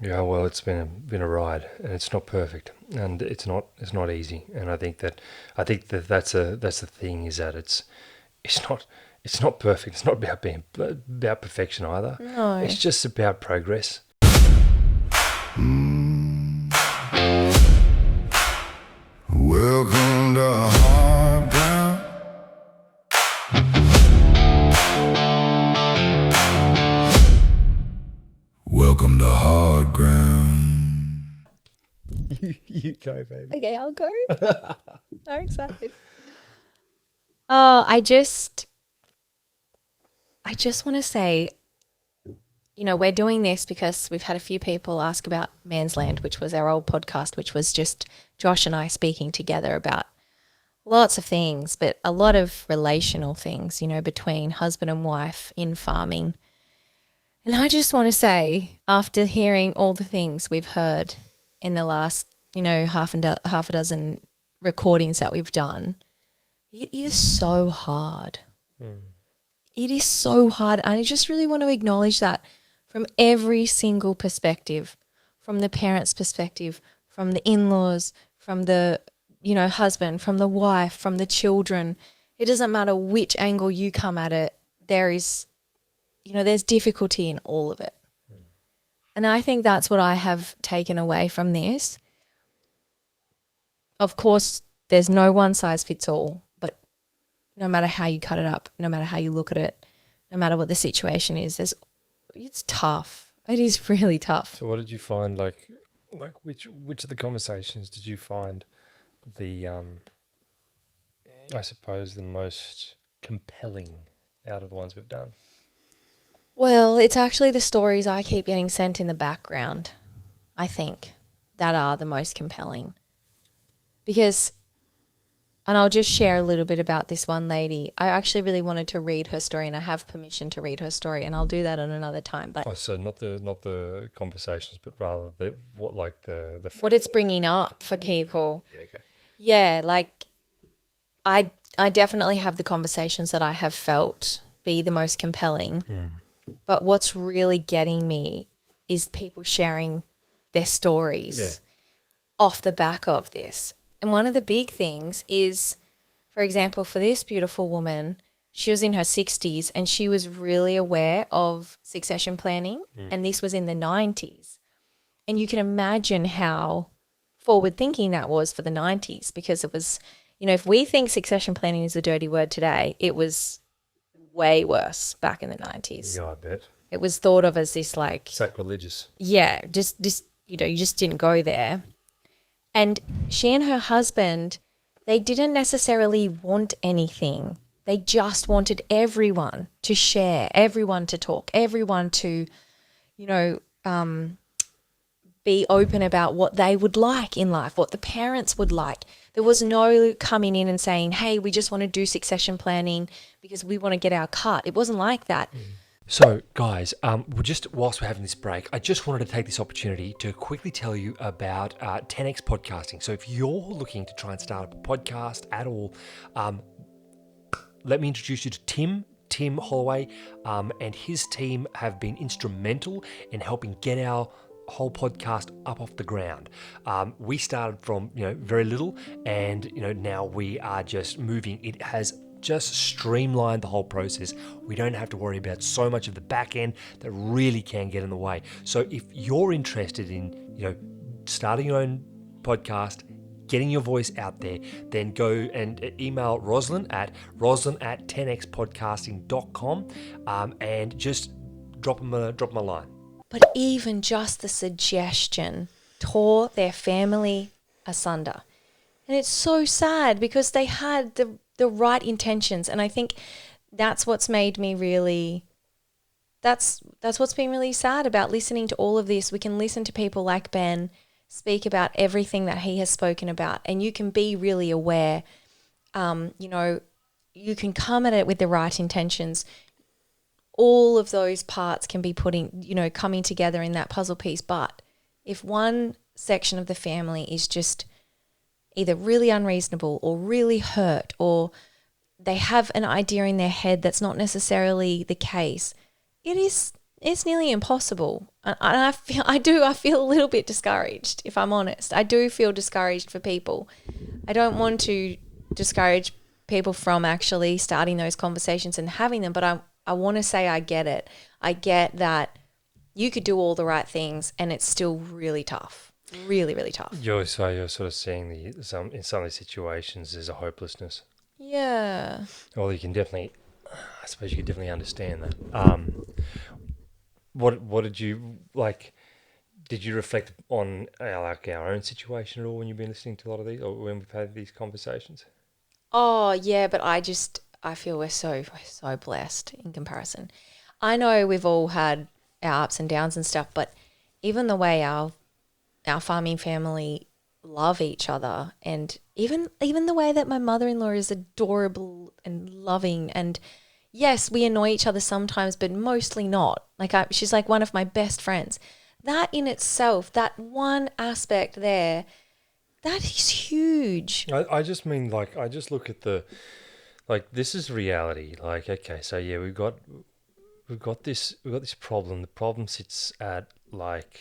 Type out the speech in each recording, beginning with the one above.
Yeah, well, it's been a ride, and it's not perfect, and it's not easy. And I think that that's the thing, is that it's not it's not perfect. It's not about perfection either. No. It's just about progress. Welcome to hard ground. Welcome to hard ground. You go, baby. Okay, I'll go. So excited. Oh, I just want to say, we're doing this because we've had a few people ask about Man's Land, which was our old podcast, which was just Josh and I speaking together about lots of things, but a lot of relational things, between husband and wife in farming. And I just want to say, after hearing all the things we've heard in the last, half a dozen recordings that we've done, it is so hard. It is so hard. And I just really want to acknowledge that from every single perspective, from the parents' perspective, from the in-laws, from the, husband, from the wife, from the children. It doesn't matter which angle you come at it. There's difficulty in all of it. And I think that's what I have taken away from this. Of course, there's no one size fits all, but no matter how you cut it up, no matter how you look at it, no matter what the situation is, it's tough. It is really tough. So, what did you find? Like which of the conversations did you find the I suppose the most compelling out of the ones we've done? Well, it's actually the stories I keep getting sent in the background, I think, that are the most compelling. Because, and I'll just share a little bit about this one lady. I actually really wanted to read her story, and I have permission to read her story, and I'll do that on another time. But So not the conversations, but rather the what it's bringing up for people. Yeah, okay. Yeah, like I definitely have the conversations that I have felt be the most compelling. But what's really getting me is people sharing their stories off the back of this. And one of the big things is, for example, for this beautiful woman, she was in her 60s and she was really aware of succession planning, and this was in the 90s. And you can imagine how forward thinking that was for the 90s, because it was, if we think succession planning is a dirty word today, it was way worse back in the 90s. Yeah, I bet. It was thought of as this Sacrilegious. just you just didn't go there. And she and her husband, they didn't necessarily want anything. They just wanted everyone to share, everyone to talk, everyone to, be open about what they would like in life, what the parents would like. There was no coming in and saying, hey, we just want to do succession planning because we want to get our cut. It wasn't like that. So, guys, just whilst we're having this break, I just wanted to take this opportunity to quickly tell you about 10x podcasting. So, if you're looking to try and start up a podcast at all, let me introduce you to Tim Holloway, and his team have been instrumental in helping get our whole podcast up off the ground. We started from very little, and now we are just moving. It has just streamlined the whole process. We don't have to worry about so much of the back end that really can get in the way. So if you're interested in starting your own podcast, getting your voice out there, then go and email Roslyn at 10xpodcasting.com, and just drop them a line. But even just the suggestion tore their family asunder. And it's so sad because they had the right intentions. And I think that's what's made me really, that's what's been really sad about listening to all of this. We can listen to people like Ben speak about everything that he has spoken about, and you can be really aware. You can come at it with the right intentions. All of those parts can be coming together in that puzzle piece. But if one section of the family is just either really unreasonable or really hurt, or they have an idea in their head that's not necessarily the case, it's nearly impossible. And I feel a little bit discouraged, if I'm honest. I do feel discouraged for people. I don't want to discourage people from actually starting those conversations and having them, but I want to say I get it. I get that you could do all the right things and it's still really tough. Really, really tough. You're sort of seeing in some of these situations there's a hopelessness. Yeah. Well, I suppose you could definitely understand that. What did you like? Did you reflect on our own situation at all when you've been listening to a lot of these, or when we've had these conversations? Oh, yeah, but I feel we're so blessed in comparison. I know we've all had our ups and downs and stuff, but even the way our farming family love each other, and even the way that my mother-in-law is adorable and loving, and yes, we annoy each other sometimes, but mostly not. Like she's like one of my best friends. That in itself, that one aspect there, that is huge. I just mean, like, I just look at this is reality. Like, okay, so yeah, we've got this problem. The problem sits at like,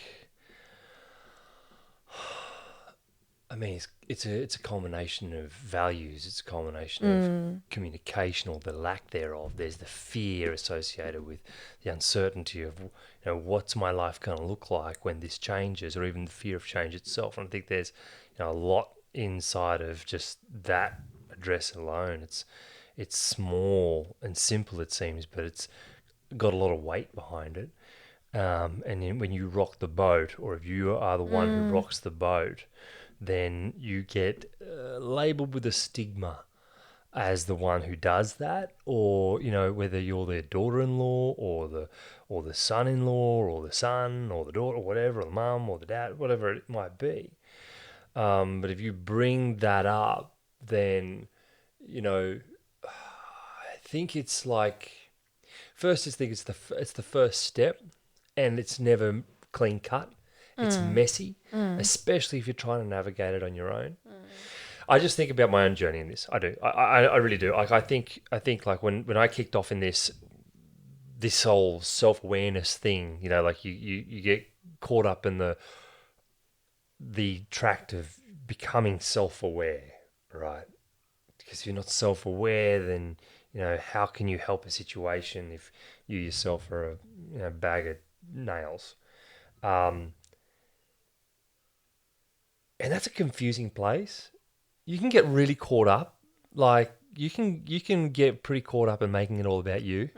I mean, it's a combination of values. It's a combination of communication or the lack thereof. There's the fear associated with the uncertainty of, what's my life going to look like when this changes, or even the fear of change itself. And I think there's a lot inside of just that address alone. It's small and simple, it seems, but it's got a lot of weight behind it. And then when you rock the boat, or if you are the one who rocks the boat, then you get labelled with a stigma as the one who does that, or whether you're their daughter-in-law or the son-in-law or the son or the daughter or whatever, or the mum or the dad, whatever it might be. But if you bring that up, then I think it's like, first I think it's the first step, and it's never clean cut. It's messy, especially if you're trying to navigate it on your own. I just think about my own journey in this. I do. I really do. Like I think like when I kicked off in this whole self-awareness thing, like you get caught up in the tract of becoming self-aware, right? Because if you're not self-aware, then how can you help a situation if you yourself are a bag of nails? And that's a confusing place. You can get really caught up. Like you can get pretty caught up in making it all about you.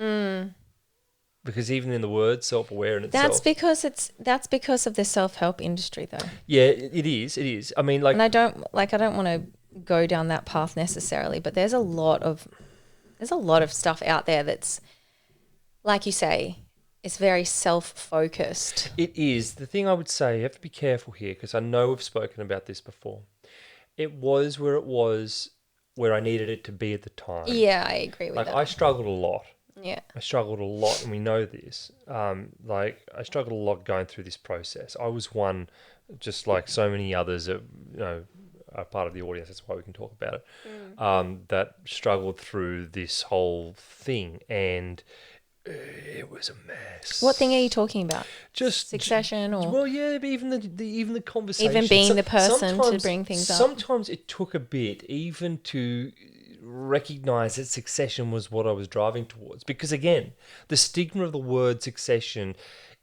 Because even in the word self-aware in itself. That's because of the self-help industry, though. Yeah, it is. It is. I mean, like, and I don't want to go down that path necessarily, but there's a lot of stuff out there that's, like you say, it's very self-focused. It is. The thing I would say, you have to be careful here, because I know we've spoken about this before. It was where I needed it to be at the time. Yeah, I agree with that. I struggled a lot. Yeah. I struggled a lot, and we know this. I struggled a lot going through this process. I was one, just like so many others that, are part of the audience, that's why we can talk about it, that struggled through this whole thing, and it was a mess. What thing are you talking about? Just Succession, or well, yeah, but even the conversation, even being the person to bring things up. Sometimes it took a bit even to recognize that succession was what I was driving towards, because again, the stigma of the word succession,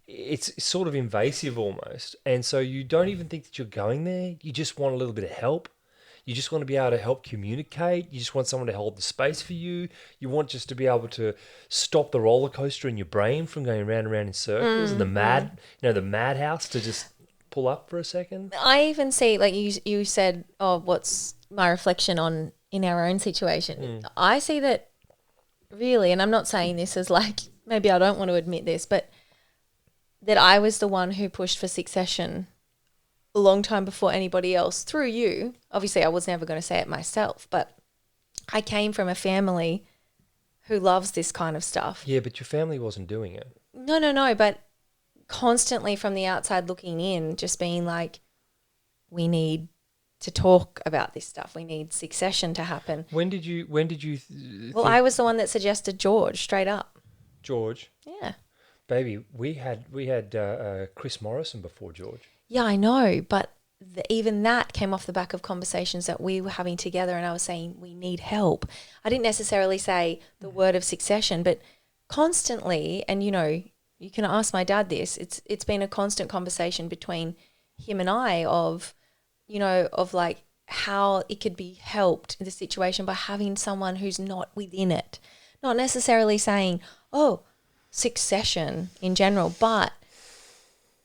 it's sort of invasive almost, and so you don't even think that you're going there. You just want a little bit of help. You just want to be able to help communicate. You just want someone to hold the space for you. You want just to be able to stop the roller coaster in your brain from going round and round in circles, and the madhouse to just pull up for a second. I even see, like you said, what's my reflection on in our own situation? I see that really, and I'm not saying this as like, maybe I don't want to admit this, but that I was the one who pushed for succession a long time before anybody else, through you. Obviously, I was never going to say it myself, but I came from a family who loves this kind of stuff. Yeah, but your family wasn't doing it. No, but constantly from the outside looking in, just being like, we need to talk about this stuff. We need succession to happen. When did you Well, I was the one that suggested George, straight up. George? Yeah. Baby, we had Chris Morrison before George. Yeah, I know, but even that came off the back of conversations that we were having together, and I was saying we need help. I didn't necessarily say the word of succession, but constantly, and you know, you can ask my dad this, it's been a constant conversation between him and I of, you know, of like how it could be helped in the situation by having someone who's not within it. Not necessarily saying, oh, succession in general, but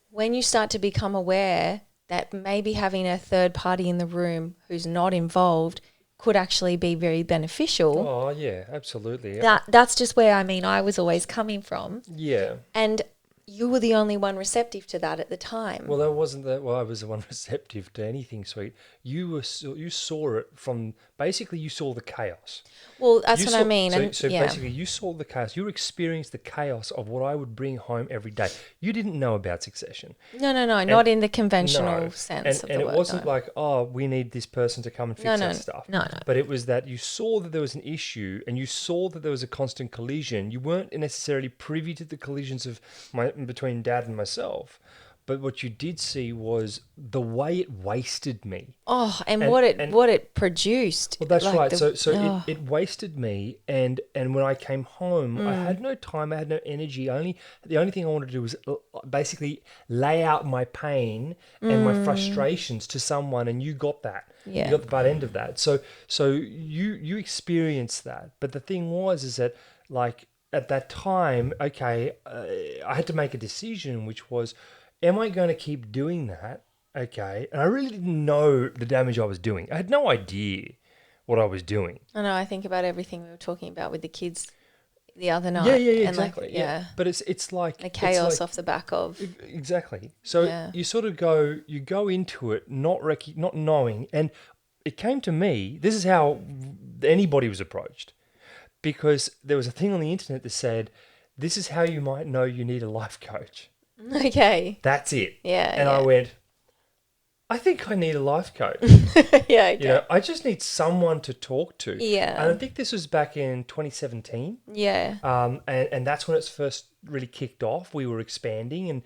when you start to become aware that maybe having a third party in the room who's not involved could actually be very beneficial. Oh, yeah, absolutely. That's just where, I mean, I was always coming from. Yeah. And you were the only one receptive to that at the time. Well, that wasn't that. Well, I was the one receptive to anything sweet. You saw it from basically. You saw the chaos. Well, that's You what saw- I mean. So yeah. basically, you saw the chaos. You experienced the chaos of what I would bring home every day. You didn't know about succession. No, not in the conventional No. sense of the and word. it wasn't no. like, oh, we need this person to come and fix that stuff. No. But it was that you saw that there was an issue and you saw that there was a constant collision. You weren't necessarily privy to the collisions of between Dad and myself. But what you did see was the way it wasted me. Oh, and And- what and- it produced. Well, that's like right. the- So it wasted me, and when I came home, I had no time, I had no energy. The only thing I wanted to do was basically lay out my pain and my frustrations to someone, and you got that. Yeah. You got the butt end of that. So you experienced that, but the thing was is that like at that time, okay, I had to make a decision, which was, am I going to keep doing that? Okay. And I really didn't know the damage I was doing. I had no idea what I was doing. I know. I think about everything we were talking about with the kids the other night. Yeah, and exactly. Like, yeah. But it's like The it's chaos like- off the back of. Exactly. So Yeah. you sort of go into it not knowing, and it came to me. This is how anybody was approached, because there was a thing on the internet that said, "This is how you might know you need a life coach." Okay. That's it. Yeah, And I yeah. went, I think I need a life coach. Yeah. Okay. You know, I just need someone to talk to. Yeah. And I think this was back in 2017. Yeah. And that's when it's first really kicked off. We were expanding, and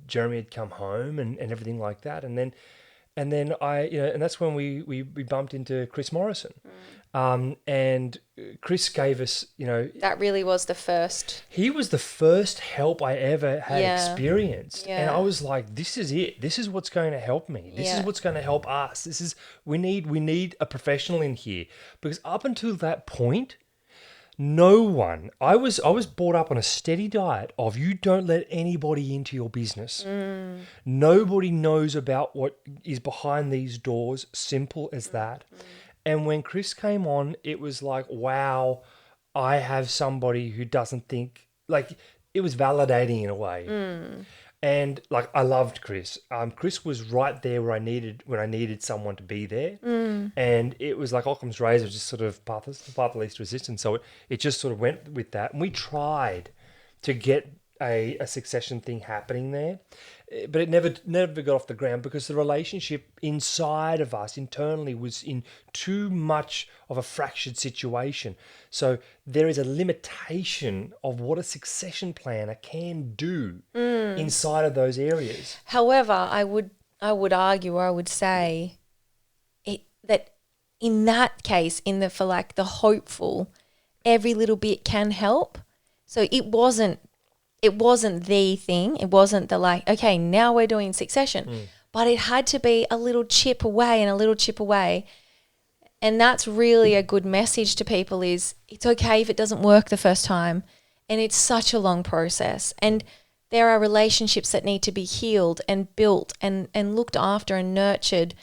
Jeremy had come home and everything like that, and then and that's when we bumped into Chris Morrison, and Chris gave us, That really was the first. he was the first help I ever had Yeah. experienced. And Yeah. I was like, this is it. This is what's going to help me. This Yeah. is what's going to help us. We need a professional in here. Because up until that point, no one, I was brought up on a steady diet of, you don't let anybody into your business. Nobody knows about what is behind these doors. Simple as that. And when Chris came on, it was like, wow, I have somebody who doesn't think, like, it was validating in a way. And like, I loved Chris. Chris was right there when I needed someone to be there. And it was like Occam's razor, just sort of path of least resistance. So it just sort of went with that. And we tried to get a succession thing happening there, but it never got off the ground, because the relationship inside of us internally was in too much of a fractured situation. So there is a limitation of what a succession planner can do inside of those areas. However, I would argue, or I would say, that in that case, for like the hopeful, every little bit can help. So it wasn't the thing. It wasn't the like, okay, now we're doing succession. But it had to be a little chip away and a little chip away. And that's really a good message to people, is it's okay if it doesn't work the first time. And it's such a long process. And there are relationships that need to be healed and built and looked after and nurtured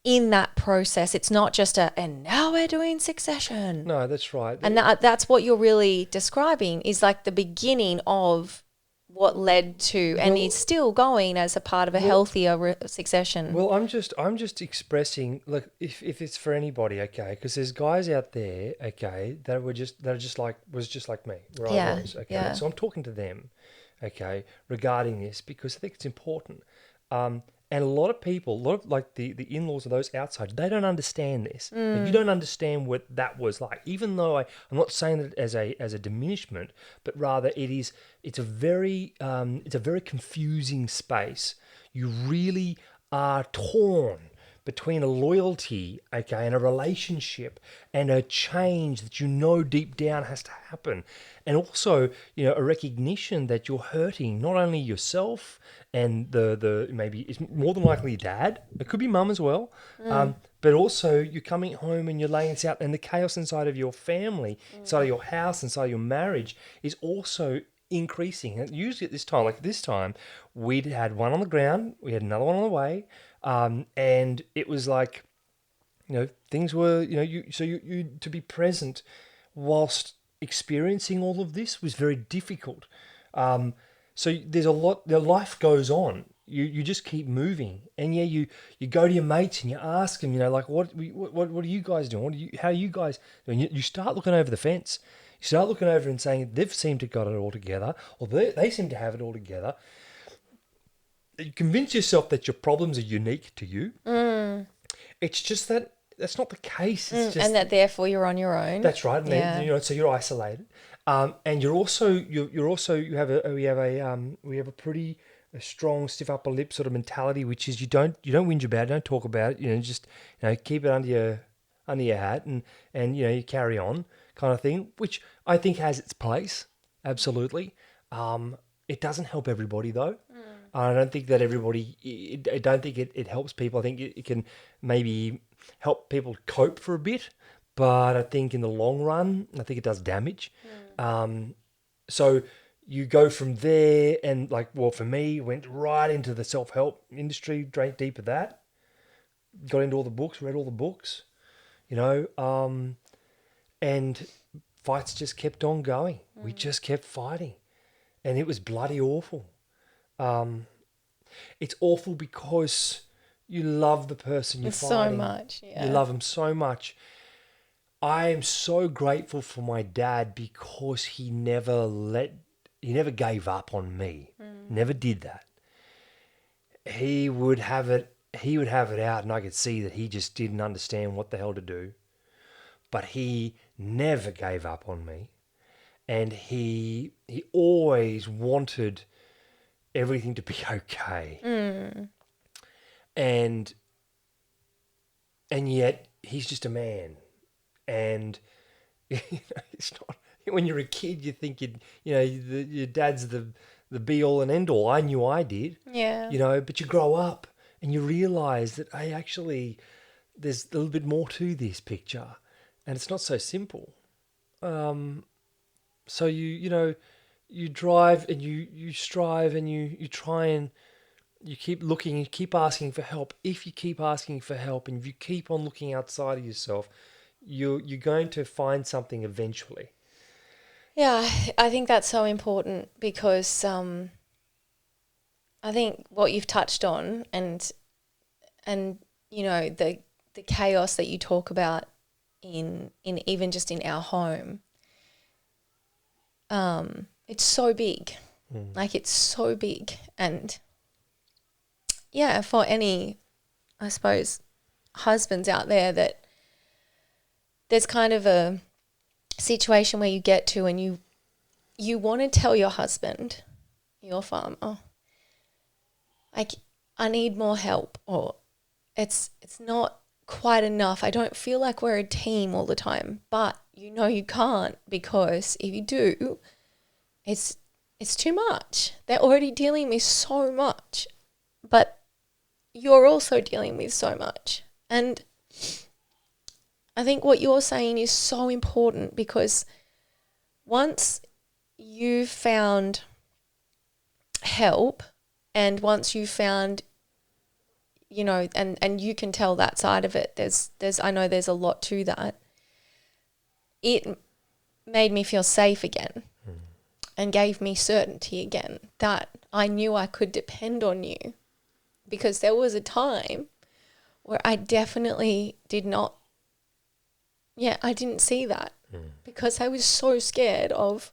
in that process. It's not just and now we're doing succession. No, that's right. And that's what you're really describing, is like the beginning of what led to, and it's still going as a part of a healthier succession. Well, I'm just expressing, look, if it's for anybody, okay, because there's guys out there, okay, that was just like me, where Yeah, I was, okay. yeah. So I'm talking to them, okay, regarding this, because I think it's important. And a lot of people, a lot of like the in-laws of those outside, they don't understand this. Like, you don't understand what that was like. Even though I'm not saying that as a diminishment, but rather it's a very confusing space. You really are torn between a loyalty, okay, and a relationship and a change that you know deep down has to happen. And also, a recognition that you're hurting not only yourself and the maybe it's more than likely dad, it could be mum as well, but also you're coming home and you're laying this out, and the chaos inside of your family, inside of your house, inside of your marriage is also increasing. And usually at this time, like this time, we'd had one on the ground, we had another one on the way, and it was like, things were, you to be present whilst experiencing all of this was very difficult. So there's a lot. The life goes on. You just keep moving, and you go to your mates and you ask them, like what are you guys doing? How are you guys doing? You start looking over the fence. You start looking over and saying they've seemed to got it all together, or they seem to have it all together. You convince yourself that your problems are unique to you. It's just that that's not the case. It's just, and that therefore you're on your own. that's right. And then, so you're isolated, and we have a pretty strong stiff upper lip sort of mentality, which is you don't whinge about it, don't talk about it. Just keep it under your hat, and you carry on kind of thing, which I think has its place. Absolutely. It doesn't help everybody though. I don't think that everybody. I don't think it helps people. I think it can maybe help people cope for a bit, but I think in the long run, I think it does damage. So you go from there, and for me, went right into the self-help industry, drank deep of that, got into all the books, read all the books, and fights just kept on going. We just kept fighting, and it was bloody awful. It's awful because you love the person you're fighting. So much, yeah. You love them so much. I am so grateful for my dad because he never gave up on me. Never did that. He would have it out, and I could see that he just didn't understand what the hell to do. But he never gave up on me. And he always wanted everything to be okay. And yet he's just a man. And it's not, when you're a kid, you think your dad's the be all and end all. I knew I did. Yeah. But you grow up and you realize that, hey, actually there's a little bit more to this picture, and it's not so simple. So you drive and you strive and you try and you keep looking, you keep asking for help. If you keep asking for help and if you keep on looking outside of yourself, you're going to find something eventually. Yeah, I think that's so important because I think what you've touched on and the chaos that you talk about in even just in our home, it's so big. It's so big. And yeah, for any, I suppose, husbands out there, that there's kind of a situation where you get to and you want to tell your husband, your farmer, I need more help, or it's not quite enough. I don't feel like we're a team all the time, but you can't, because if you do, it's too much. They're already dealing with so much, but you're also dealing with so much. And I think what you're saying is so important, because once you've found help and once you've found, and you can tell that side of it, I know there's a lot to that. It made me feel safe again and gave me certainty again that I knew I could depend on you, because there was a time where I definitely I didn't see that because I was so scared of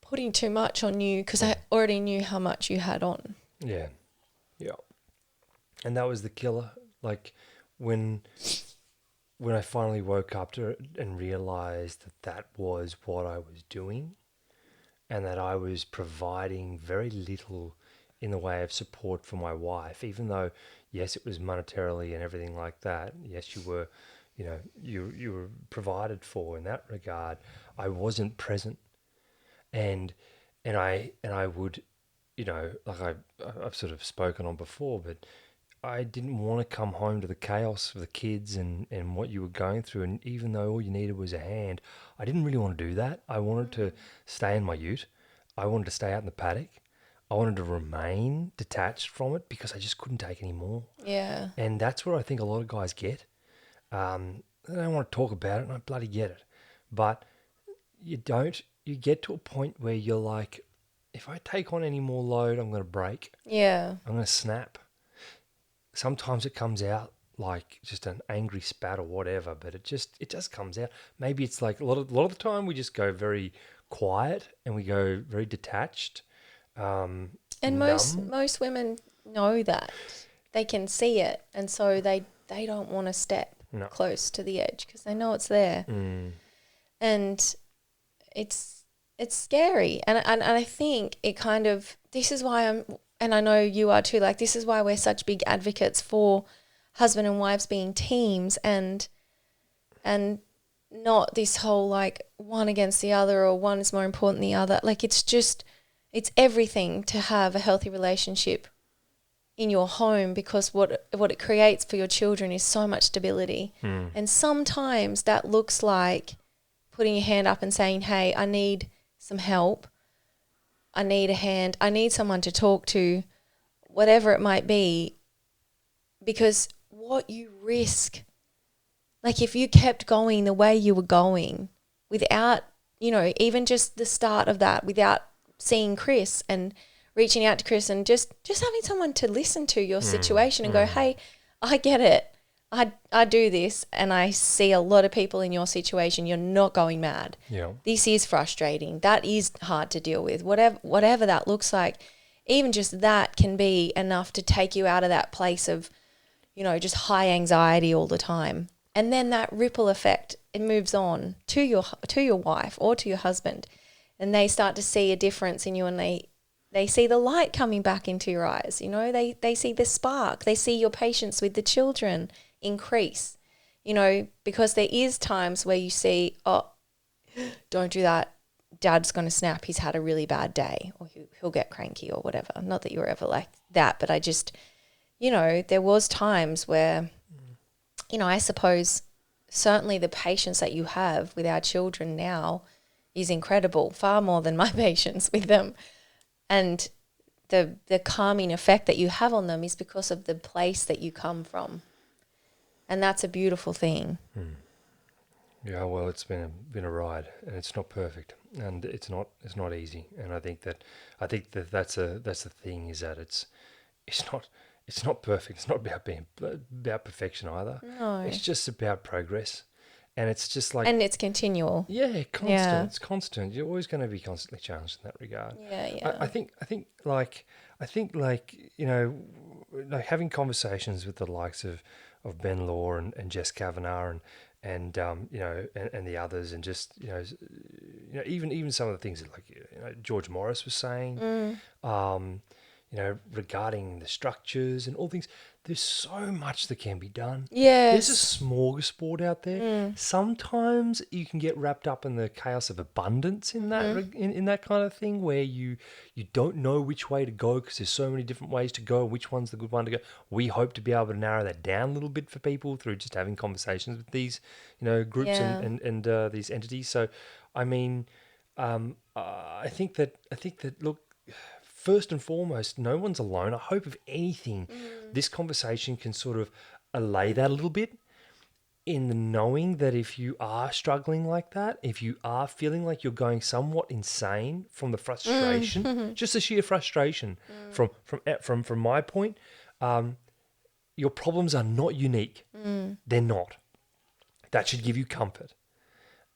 putting too much on you, because I already knew how much you had on. Yeah. Yeah. And that was the killer. Like when I finally woke up to it and realized that that was what I was doing, and that I was providing very little in the way of support for my wife, even though, yes, it was monetarily and everything like that. Yes, you were, you were provided for in that regard. I wasn't present, and I would, like I've sort of spoken on before, but I didn't want to come home to the chaos of the kids and what you were going through. And even though all you needed was a hand, I didn't really want to do that. I wanted to stay in my ute. I wanted to stay out in the paddock. I wanted to remain detached from it because I just couldn't take any more. Yeah. And that's where I think a lot of guys get. They don't want to talk about it, and I bloody get it. But you get to a point where you're like, if I take on any more load, I'm going to break. Yeah. I'm going to snap. Sometimes it comes out like just an angry spat or whatever, but it just comes out. Maybe it's like a lot of the time we just go very quiet and we go very detached. And numb. most women know that. They can see it, and so they don't want to step No. close to the edge because they know it's there. And it's scary. And I think it kind of, this is why and I know you are too, like this is why we're such big advocates for husband and wives being teams and not this whole like one against the other or one is more important than the other. Like it's everything to have a healthy relationship in your home, because what it creates for your children is so much stability. And sometimes that looks like putting your hand up and saying, hey, I need some help. I need a hand. I need someone to talk to, whatever it might be, because what you risk, like if you kept going the way you were going without, even just the start of that, without seeing Chris and reaching out to Chris and just having someone to listen to your situation and go, hey, I get it. I do this, and I see a lot of people in your situation. You're not going mad. Yeah. This is frustrating. That is hard to deal with. Whatever that looks like, even just that can be enough to take you out of that place of, just high anxiety all the time. And then that ripple effect, it moves on to your wife or to your husband, and they start to see a difference in you, and they see the light coming back into your eyes. They see the spark. They see your patience with the children increase, because there is times where you see, oh, don't do that. Dad's going to snap. He's had a really bad day, or he'll get cranky or whatever. Not that you were ever like that, but I just, there was times where, I suppose certainly the patience that you have with our children now is incredible, far more than my patience with them. And the calming effect that you have on them is because of the place that you come from. And that's a beautiful thing. Yeah, well, it's been a ride, and it's not perfect, and it's not easy. And I think that's the thing, is that it's not perfect. It's not about perfection either. No. It's just about progress, and it's just like, and it's continual. Yeah, constant. Yeah. It's constant. You're always going to be constantly challenged in that regard. Yeah. I think having conversations with the likes of Ben Law and Jess Kavanagh and the others, and just even some of the things that George Morris was saying, regarding the structures and all things. There's so much that can be done. Yes. There's a smorgasbord out there. Sometimes you can get wrapped up in the chaos of abundance in that in that kind of thing, where you don't know which way to go because there's so many different ways to go. Which one's the good one to go? We hope to be able to narrow that down a little bit for people through just having conversations with these, groups and these entities. So, I mean, I think that look. First and foremost, no one's alone. I hope, if anything, this conversation can sort of allay that a little bit, in the knowing that if you are struggling like that, if you are feeling like you're going somewhat insane from the frustration, just the sheer frustration from my point, your problems are not unique. They're not. That should give you comfort.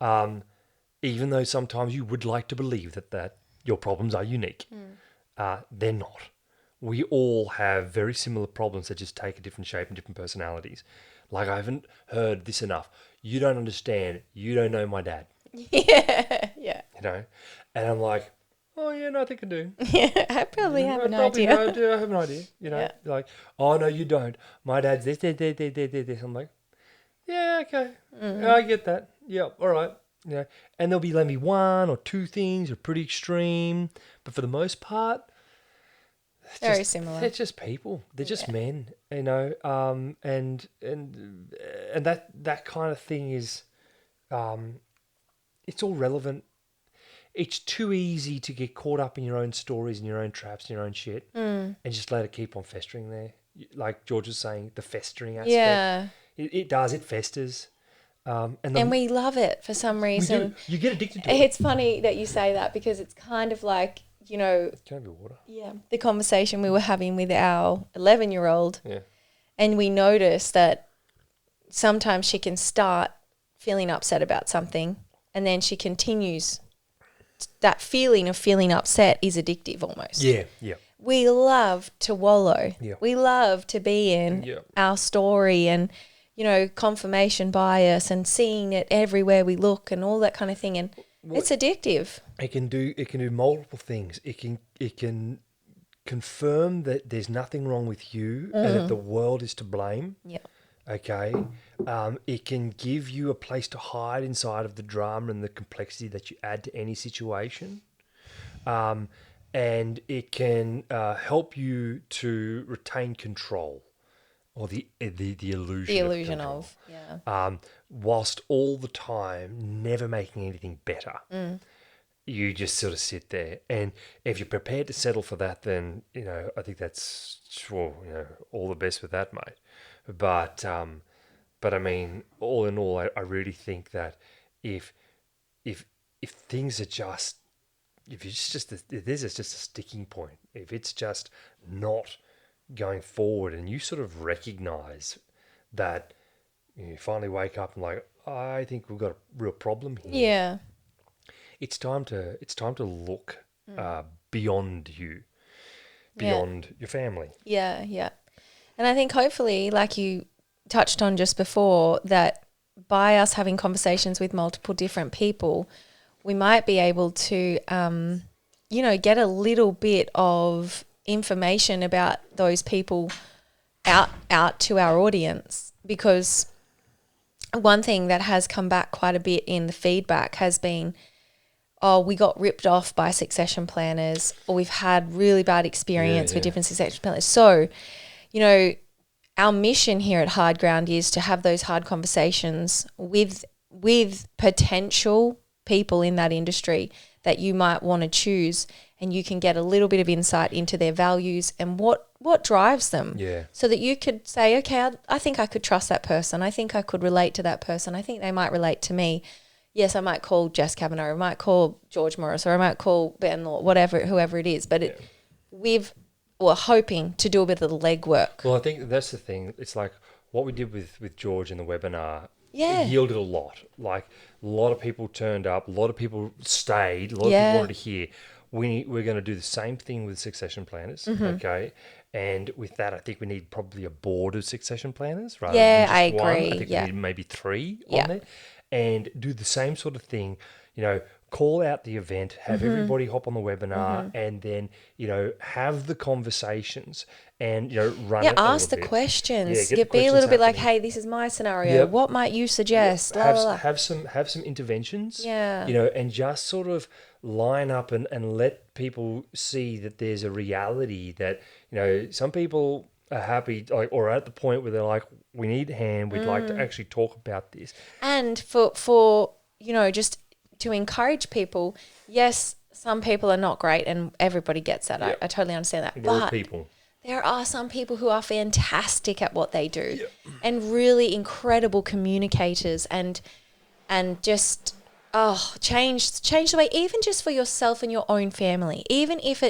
Even though sometimes you would like to believe that your problems are unique. They're not. we all have very similar problems that just take a different shape and different personalities. Like, I haven't heard this enough. You don't understand. You don't know my dad. Yeah. You know? And I'm like, oh, yeah, no, I think I do. Yeah. I probably have an Probably idea. do. I have an idea. You know? Yeah. Like, oh, no, you don't. My dad's this. I'm like, yeah, okay. I get that. Yeah, all right. You know, and there'll be maybe one or two things are pretty extreme. But for the most part, Very similar. they're just people. They're just men, you know. And that kind of thing is, it's all relevant. It's too easy to get caught up in your own stories and your own traps and your own shit, and just let it keep on festering there. Like George was saying, the festering aspect. Yeah. It does. It festers. And we love it for some we reason. do. You get addicted to it. It's funny that you say that because it's kind of like, you know, Can I have your water? yeah, the conversation we were having with our 11-year-old, Yeah. and we noticed that sometimes she can start feeling upset about something and then she continues. That feeling of feeling upset is addictive almost. Yeah. Yeah. We love to wallow. Yeah. We love to be in our story and, you know, confirmation bias and seeing it everywhere we look and all that kind of thing. And it's addictive. It can do multiple things. It can confirm that there's nothing wrong with you and that the world is to blame. Yeah. Okay. It can give you a place to hide inside of the drama and the complexity that you add to any situation. And it can help you to retain control, or the illusion. The illusion control. of, yeah. Whilst all the time never making anything better. You just sort of sit there, and if you're prepared to settle for that, then I think that's all the best with that, mate. But I mean, all in all, I really think that if things are just if this is just a sticking point, if it's just not going forward, and you sort of recognize that you finally wake up and like, I think we've got a real problem here. Yeah. It's time to look beyond you, beyond your family. Yeah, yeah. And I think hopefully, like you touched on just before, that by us having conversations with multiple different people, we might be able to, get a little bit of information about those people out to our audience. Because one thing that has come back quite a bit in the feedback has been, oh, we got ripped off by succession planners, or we've had really bad experience with different succession planners. So, our mission here at Hard Ground is to have those hard conversations with potential people in that industry that you might want to choose, and you can get a little bit of insight into their values and what drives them. Yeah. So that you could say, okay, I think I could trust that person. I think I could relate to that person. I think they might relate to me. Yes, I might call Jess Kavanagh, or I might call George Morris, or I might call Ben Law, whoever it is. But we're hoping to do a bit of the legwork. Well, I think that's the thing. It's like what we did with George in the webinar. Yeah. It yielded a lot. Like, a lot of people turned up. A lot of people stayed. A lot of people wanted to hear. We're going to do the same thing with succession planners, okay? And with that, I think we need probably a board of succession planners rather than just I agree. one. I think we need maybe 3 on there. And do the same sort of thing, call out the event, have everybody hop on the webinar, and then, have the conversations and, run it a ask little the bit. questions. Yeah, get the be a little questions bit like, happening. hey, this is my scenario. What might you suggest? Blah, blah, blah. Have some interventions. Yeah. And just sort of line up and let people see that there's a reality that, some people are happy, or at the point where they're like, we need a hand, we'd like to actually talk about this. And for just to encourage people, yes, some people are not great, and everybody gets that. I totally understand that. We're all But people. there are some people who are fantastic at what they do and really incredible communicators and just change the way, even just for yourself and your own family. Even if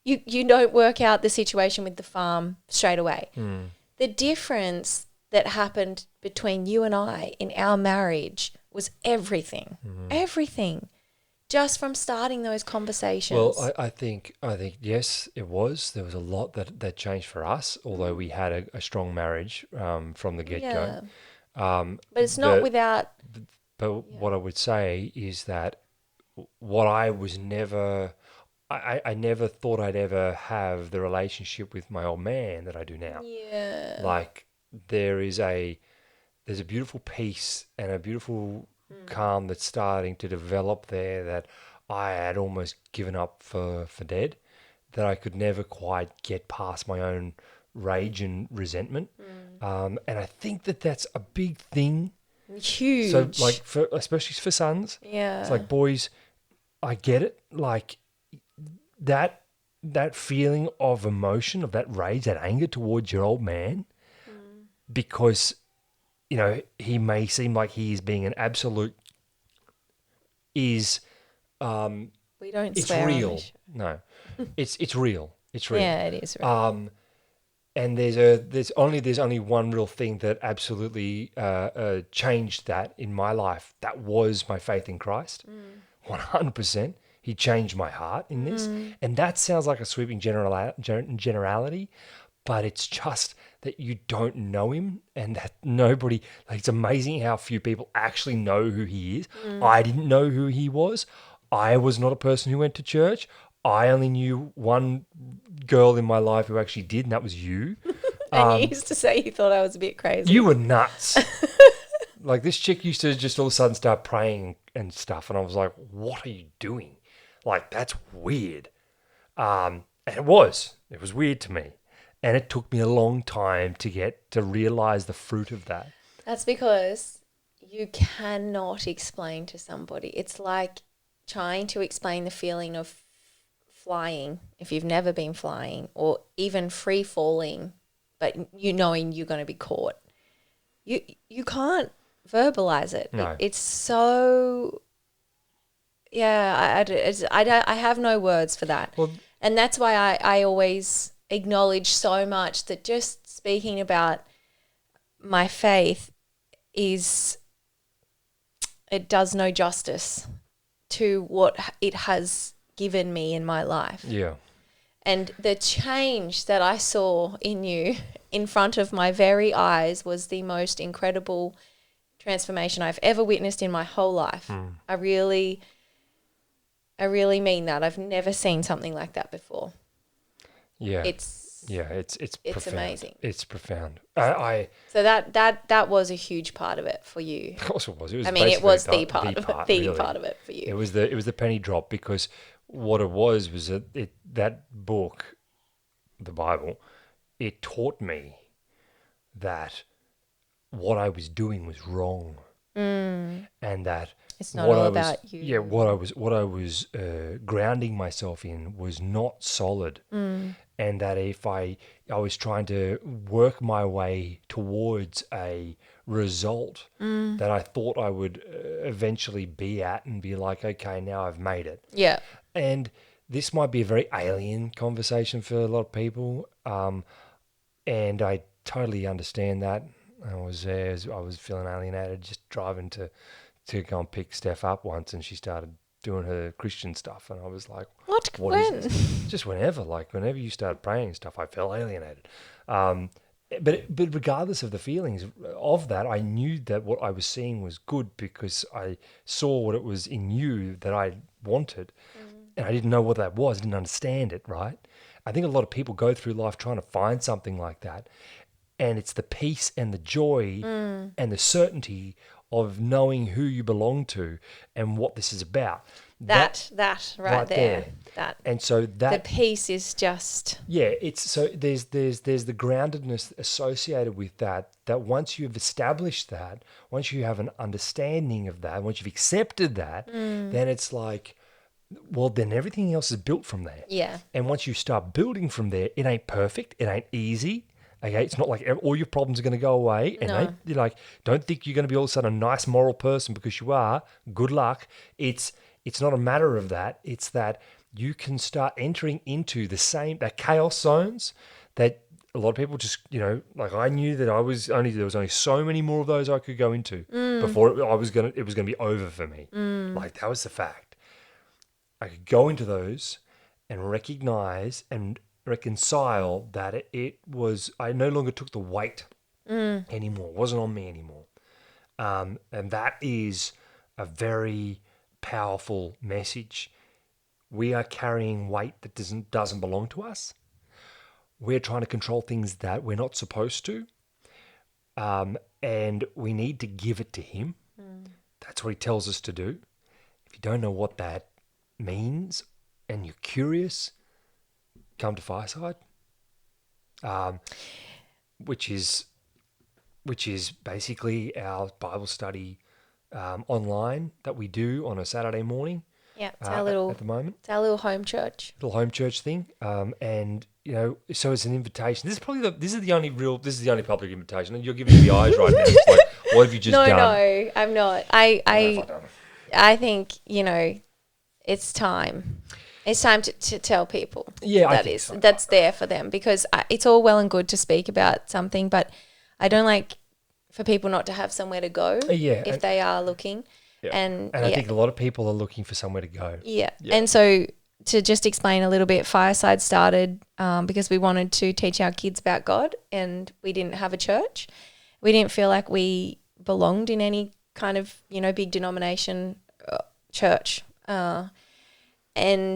you don't work out the situation with the farm straight away. The difference that happened between you and I in our marriage was everything. Everything. just from starting those conversations. Well, I think yes, it was. There was a lot that changed for us, although we had a strong marriage from the get-go. But it's not But without. what I would say is that what I was never, I never thought I'd ever have the relationship with my old man that I do now. Yeah. Like there's a beautiful peace and a beautiful calm that's starting to develop there that I had almost given up for dead, that I could never quite get past my own rage and resentment. And I think that's a big thing. Huge. So like especially for sons, Yeah. it's like, boys, I get it. Like that feeling of emotion, of that rage, that anger towards your old man, because he may seem like he is being an absolute. We don't It's swear on real. this show. No, it's real. It's real. Yeah, it is real. And there's only one real thing that absolutely changed that in my life. That was my faith in Christ. 100%. He changed my heart in this. And that sounds like a sweeping generality, but it's just that you don't know him, and that nobody, like, it's amazing how few people actually know who he is. I didn't know who he was. I was not a person who went to church. I only knew one girl in my life who actually did, and that was you. And you used to say you thought I was a bit crazy. You were nuts. Like, this chick used to just all of a sudden start praying and stuff, and I was like, what are you doing? Like, that's weird. And it was weird to me. And it took me a long time to realize the fruit of that. That's because you cannot explain to somebody. It's like trying to explain the feeling of flying, if you've never been flying, or even free falling, but you knowing you're going to be caught. You can't verbalize it. No. It's so, yeah, I have no words for that. Well, And that's why I always acknowledge so much that just speaking about my faith it does no justice to what it has given me in my life. yeah. And the change that I saw in you in front of my very eyes was the most incredible transformation I've ever witnessed in my whole life. I really mean that. I've never seen something like that before. Yeah. It's profound. amazing. It's profound. So that was a huge part of it for you. Of course it was. It was. I mean, it basically was the part of it, the really. part of it for you. It was the penny drop, because what it was that book, the Bible, it taught me that what I was doing was wrong, and that It's not what all I was, about you. Yeah, what I was grounding myself in was not solid, and that if I was trying to work my way towards a result that I thought I would eventually be at and be like, okay, now I've made it. Yeah. And this might be a very alien conversation for a lot of people, and I totally understand that. I was there. I was feeling alienated, just driving to go and pick Steph up once, and she started doing her Christian stuff, and I was like, What? What When? is this? Just whenever you started praying and stuff, I felt alienated. But regardless of the feelings of that, I knew that what I was seeing was good, because I saw what it was in you that I wanted, and I didn't know what that was. I didn't understand it, right? I think a lot of people go through life trying to find something like that, and it's the peace and the joy and the certainty of knowing who you belong to and what this is about. That right there. That. And so The peace is just. Yeah, it's so there's the groundedness associated with that once you've established that, once you have an understanding of that, once you've accepted that, then it's like, well, then everything else is built from there. Yeah. And once you start building from there, it ain't perfect, it ain't easy. Okay, it's not like all your problems are going to go away, and you're like, don't think you're going to be all of a sudden a nice moral person because you are. Good luck. It's not a matter of that. It's that you can start entering into that chaos zones that a lot of people just, like, I knew that there was only so many more of those I could go into before it was going to be over for me. Like, that was the fact. I could go into those and recognize and reconcile that I no longer took the weight anymore. It wasn't on me anymore. And that is a very powerful message. We are carrying weight that doesn't belong to us. We're trying to control things that we're not supposed to. And we need to give it to him. That's what he tells us to do. If you don't know what that means and you're curious, come to Fireside, which is basically our Bible study online that we do on a Saturday morning. Yeah, it's our little at the moment. It's our little home church. Little home church thing, and so it's an invitation. This is the only public invitation. You're giving me the eyes right now. It's like, what have you just done? No, I'm not. I think it's time. It's time to tell people. Yeah, I think so. That's there for them, because it's all well and good to speak about something, but I don't like for people not to have somewhere to go. If they are looking. Yeah. And I think a lot of people are looking for somewhere to go. Yeah. And so to just explain a little bit, Fireside started because we wanted to teach our kids about God, and we didn't have a church. We didn't feel like we belonged in any kind of, big denomination church. And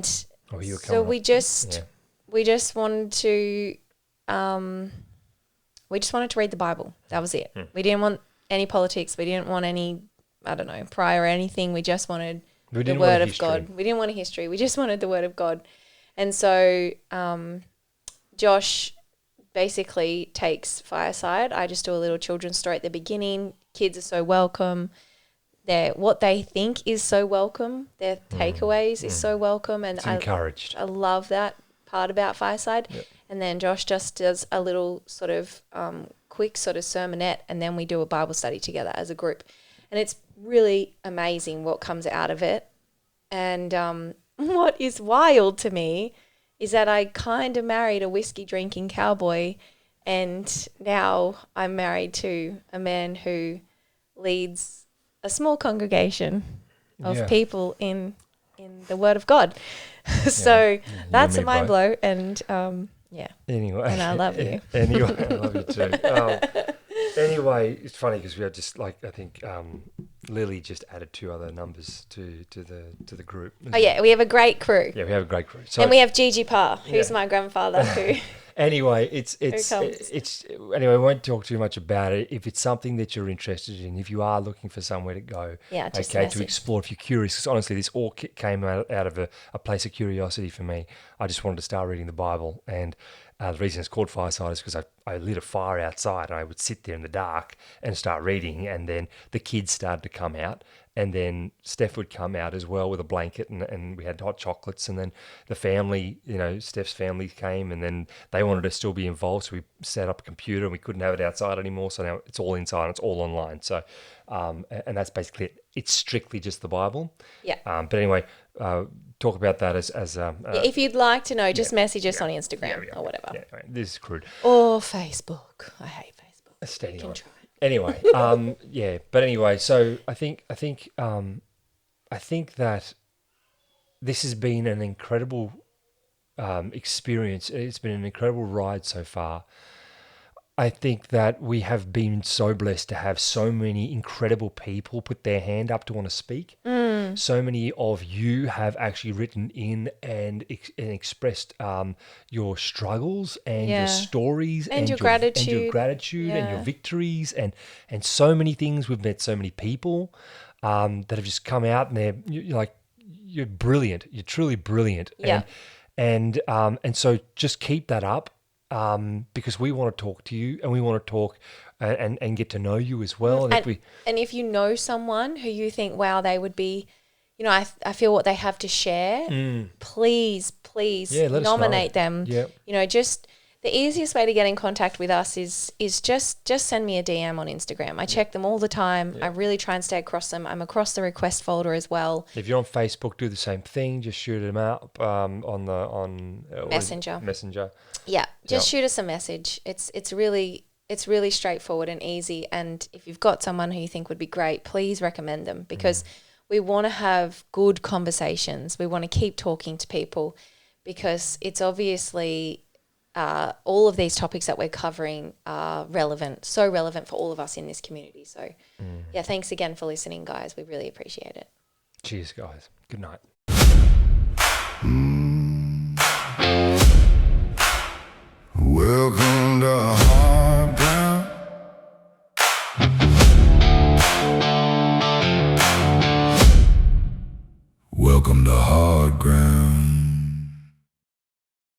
so we just wanted to read the Bible. That was it. We didn't want any politics. We didn't want any, prayer or anything. We just wanted the Word of God. We didn't want a history. We just wanted the Word of God. And so Josh basically takes Fireside. I just do a little children's story at the beginning. Kids are so welcome. What they think is so welcome. Their takeaways is so welcome. And it's encouraged. I love that part about Fireside. Yep. And then Josh just does a little sort of quick sort of sermonette, and then we do a Bible study together as a group. And it's really amazing what comes out of it. And what is wild to me is that I kind of married a whiskey drinking cowboy, and now I'm married to a man who leads a small congregation of people in the Word of God. So that's a mind blow, and anyway, and I love you. Anyway, I love you too. Anyway, it's funny because we had just I think Lily just added 2 other numbers to the group. We have a great crew. Yeah, we have a great crew. So, and we have Gigi Pa, who's my grandfather. Who anyway, anyway, I won't talk too much about it. If it's something that you're interested in, if you are looking for somewhere to go, to explore, if you're curious, because honestly, this all came out of a place of curiosity for me. I just wanted to start reading the Bible, and the reason it's called Fireside is because I lit a fire outside, and I would sit there in the dark and start reading, and then the kids started to come out, and then Steph would come out as well with a blanket, and we had hot chocolates, and then the family, Steph's family came, and then they wanted to still be involved, so we set up a computer, and we couldn't have it outside anymore, so now it's all inside, and it's all online. So, and that's basically it. It's strictly just the Bible. Yeah. But anyway, talk about that as if you'd like to know, just message us on Instagram or whatever. Yeah, this is crude. Or Facebook. I hate Facebook. Steady on. Anyway, but anyway, so I think that this has been an incredible experience. It's been an incredible ride so far. I think that we have been so blessed to have so many incredible people put their hand up to want to speak. So many of you have actually written in and expressed your struggles and your stories and your gratitude and your victories and so many things. We've met so many people that have just come out, and you're brilliant. You're truly brilliant. Yeah. And so just keep that up. Because we want to talk to you, and we want to talk and get to know you as well. And if you know someone who you think, wow, they would be, I feel what they have to share, please nominate them. Yeah. Just the easiest way to get in contact with us is just send me a DM on Instagram. I check them all the time. I really try and stay across them. I'm across the request folder as well. If you're on Facebook, do the same thing. Just shoot them out on Messenger. Yeah, shoot us a message. It's really straightforward and easy. And if you've got someone who you think would be great, please recommend them, because we want to have good conversations. We want to keep talking to people because it's obviously all of these topics that we're covering are relevant, so relevant for all of us in this community. So, yeah, thanks again for listening, guys. We really appreciate it. Cheers, guys. Good night. Welcome to hard ground. Welcome to hard ground.